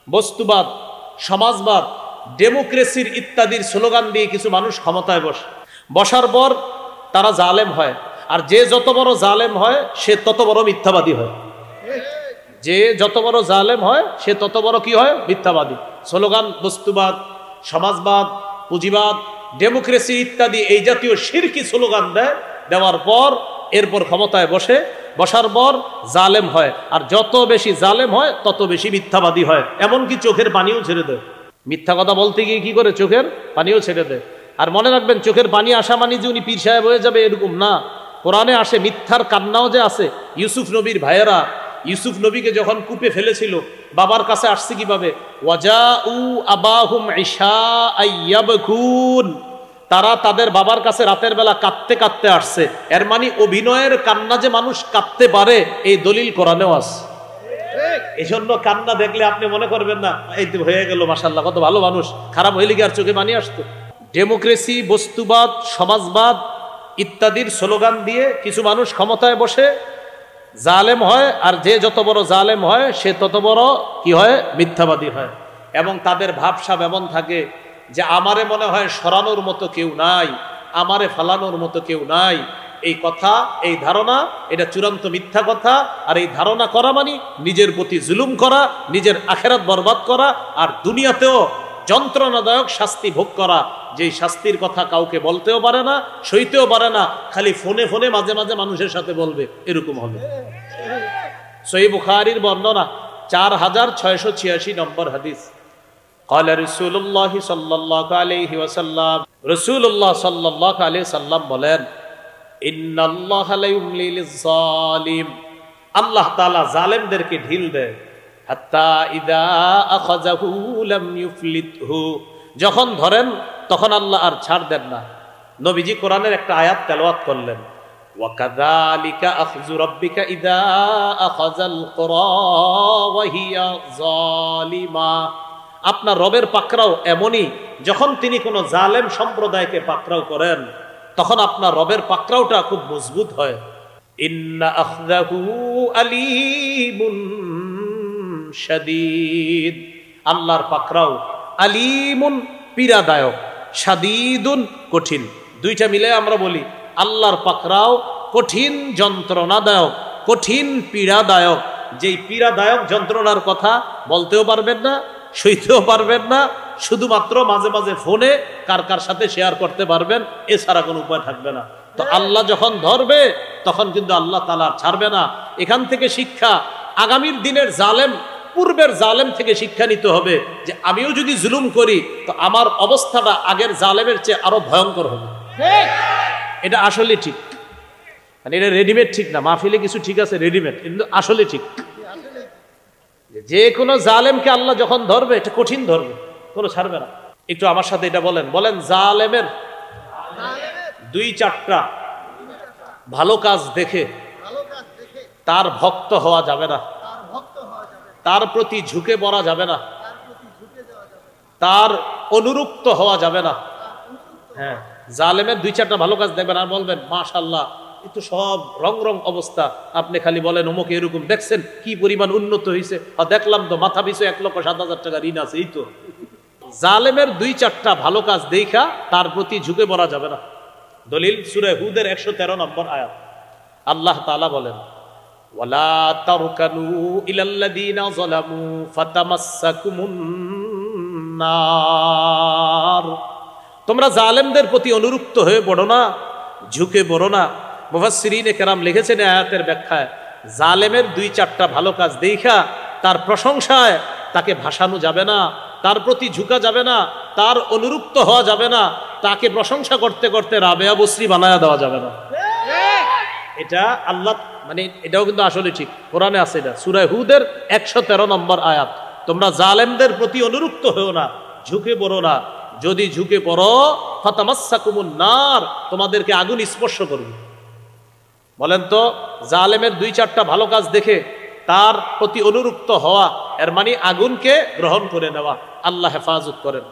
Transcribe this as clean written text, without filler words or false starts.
বস্তুবাদ, সমাজবাদ, ডেমোক্রেসির ইত্যাদির স্লোগান দিয়ে কিছু মানুষ ক্ষমতায় বসার পর তারা জালেম হয়। আর যে যত বড় জালেম হয় সে তত বড় মিথ্যাবাদী হয়। যে যত বড় জালেম হয় সে তত বড় কি হয়? মিথ্যাবাদী। স্লোগান বস্তুবাদ, সমাজবাদ, পুঁজিবাদ, ডেমোক্রেসি ইত্যাদি এই জাতীয় শিরকি স্লোগান দেওয়ার পর এরপর ক্ষমতায় বসার পর জালেম হয়। আর যত বেশি জালেম হয় তত বেশি মিথ্যাবাদী হয়। এমনকি চোখের পানিও ছেড়ে দেয়। মিথ্যা কথা বলতে গিয়ে কি করে? চোখের পানিও ছেড়ে দেয়। আর মনে রাখবেন, চোখের পানি আসা মানে যে উনি পীর সাহেব হয়ে যাবে এরকম না। কোরআনে আসে মিথ্যার কান্নাও যে আছে। ইউসুফ নবীর ভাইয়েরা ইউসুফ নবীকে যখন কূপে ফেলেছিল, বাবার কাছে আসছে কিভাবে? ওয়াজাউ আবাহুম ইশাআইয়াবকুন, তারা তাদের বাবার কাছে রাতের বেলা কাঁদতে কাঁদতে আসছে। এর মানে অভিনয়ের কান্না যে মানুষ কাঁদতে পারে এই দলিল কোরআনেও আছে। এই জন্য কান্না দেখলে আপনি মনে করবেন না এই তো হয়ে গেল, মাশাআল্লাহ কত ভালো মানুষ, খারাপ হইলে কি আর চোখে পানি আসতো? ডেমোক্রেসি, বস্তুবাদ, সমাজবাদ ইত্যাদির স্লোগান দিয়ে কিছু মানুষ ক্ষমতায় বসে জালেম হয়। আর যে যত বড় জালেম হয় সে তত বড় কি হয়? মিথ্যাবাদী হয়। এবং তাদের ভাবসাব এমন থাকে যে আমারে মনে হয় সরানোর মতো কেউ নাই, আমারে ফালানোর মতো কেউ নাই। এই কথা, এই ধারণা, এটা চূড়ান্ত মিথ্যা কথা। আর এই ধারণা করা মানে নিজের প্রতি জুলুম করা, নিজের আখেরাত বরবাদ করা, আর দুনিয়াতেও যন্ত্রণাদায়ক শাস্তি ভোগ করা, যেই শাস্তির কথা কাউকে বলতেও পারে না, সইতেও পারে না, খালি ফোনে ফোনে মাঝে মাঝে মানুষের সাথে বলবে, এরকম হবে। সহিহ বুখারীর বর্ণনা 4686 নম্বর হাদিস। قال رسول الله صلى الله عليه وسلم, রাসূলুল্লাহ সাল্লাল্লাহু আলাইহি সাল্লাম বলেন, ইন্নাল্লাহা লা ইউমলি লিয-যালিম, আল্লাহ তাআলা জালেমদেরকে ঢিল দেয়। হাত্তা ইযা আখাযাহু লাম ইউফলিতহু, যখন ধরেন তখন আল্লাহ আর ছাড় দেন না। নবীজি কোরআনের একটা আয়াত তেলাওয়াত করলেন, ওয়া কাযালিকা আখযু রাব্বিকা ইযা আখাযাল কুরা ওয়া হিয়া যালিমা, আপনার রবের পাকড়াও এমনই, যখন তিনি কোনো জালেম সম্প্রদায়কে পাকড়াও করেন তখন আপনার রবের পাকড়াওটা খুব মজবুত হয়। ইন্না আখযাহু আলীমুন শাদীদ, আল্লাহর পাকড়াও আলীমুন পীড়াদায়ক, শাদীদুন কঠিন। দুইটা মিলে আমরা বলি আল্লাহর পাকড়াও কঠিন যন্ত্রণাদায়ক, কঠিন পীড়াদায়ক। যেই পীড়াদায়ক যন্ত্রণার কথা বলতেও পারবেন না, সইতেও পারবেন না, শুধুমাত্র মাঝে মাঝে ফোনে কার কার সাথে শেয়ার করতে পারবেন, এছাড়া কোনো উপায় থাকবে না। তো আল্লাহ যখন ধরবে তখন কিন্তু আল্লাহ তাআলা ছাড়বে না। এখান থেকে শিক্ষা, আগামীর দিনের জালেম পূর্বের জালেম থেকে শিক্ষা নিতে হবে যে আমিও যদি জুলুম করি তো আমার অবস্থাটা আগের জালেমের চেয়ে আরো ভয়ঙ্কর হবে। এটা আসলে ঠিক, মানে এটা রেডিমেড ঠিক না। মাহফিলে কিছু ঠিক আছে রেডিমেড, কিন্তু আসলে ঠিক। যে কোনো জালেমকে আল্লাহ যখন ধরবে এটা কঠিন ধরবে, কোনো ছাড়বে না। একটু আমার সাথে এটা বলেন, জালেমের 2-4টা ভালো কাজ দেখে তার ভক্ত হওয়া যাবে না, তার প্রতি ঝুঁকে পড়া যাবে না, তার অনুরক্ত হওয়া যাবে না। হ্যাঁ, জালেমের 2-4টা ভালো কাজ দেখবেন আর বলবেন মাশাআল্লাহ এ তো সব রং রং অবস্থা। আপনি খালি বলেন অমুক এরকম, দেখছেন কি পরিমাণ উন্নত হয়েছে, দেখলাম তো মাথা পিছু 1,07,000 টাকা ঋণ আছে। এই তো জালেমের 2-4টা ভালো কাজ দেখা তার প্রতি ঝুঁকে পড়া যাবে না। দলিল সূরা হুদের 113 নম্বর আয়াত। আল্লাহ তাআলা বলেন, ওয়ালা তারকানু ইলাল্লাযীনা যালামু ফাতামাসসাকুমুন নার, তোমরা জালেমদের প্রতি অনুরক্ত হয়ে পড়ো না, ঝুঁকে পড়ো না। মুফাসসিরিনে কেরাম লিখেছেন আয়াতের ব্যাখ্যায়, জালেমের 2-4টা ভালো কাজ দেখা তার প্রশংসায় তাকে ভাসানো যাবে না, তার প্রতি ঝুঁকা যাবে না, তার অনুরক্ত হওয়া যাবে না, তাকে প্রশংসা করতে করতে রাবেয়া বসরি বানায়া দেওয়া যাবে না। এটা আল্লাহ, মানে এটাও কিন্তু আসলে ঠিক, কোরআনে আছে এটা, সূরা হুদের 113 নম্বর আয়াত। তোমরা জালেমদের প্রতি অনুরক্ত হও না, ঝুঁকে পড়ো না। যদি ঝুঁকে পড়ো ফাতামাসসাকুমুন নার, তোমাদেরকে আগুন স্পর্শ করবে। বলেন তো, জালেমের 2-4টা ভালো কাজ দেখে তার প্রতি অনুরক্ত হওয়া এর মানে আগুনকে গ্রহণ করে নেওয়া। আল্লাহ হেফাজত করেন।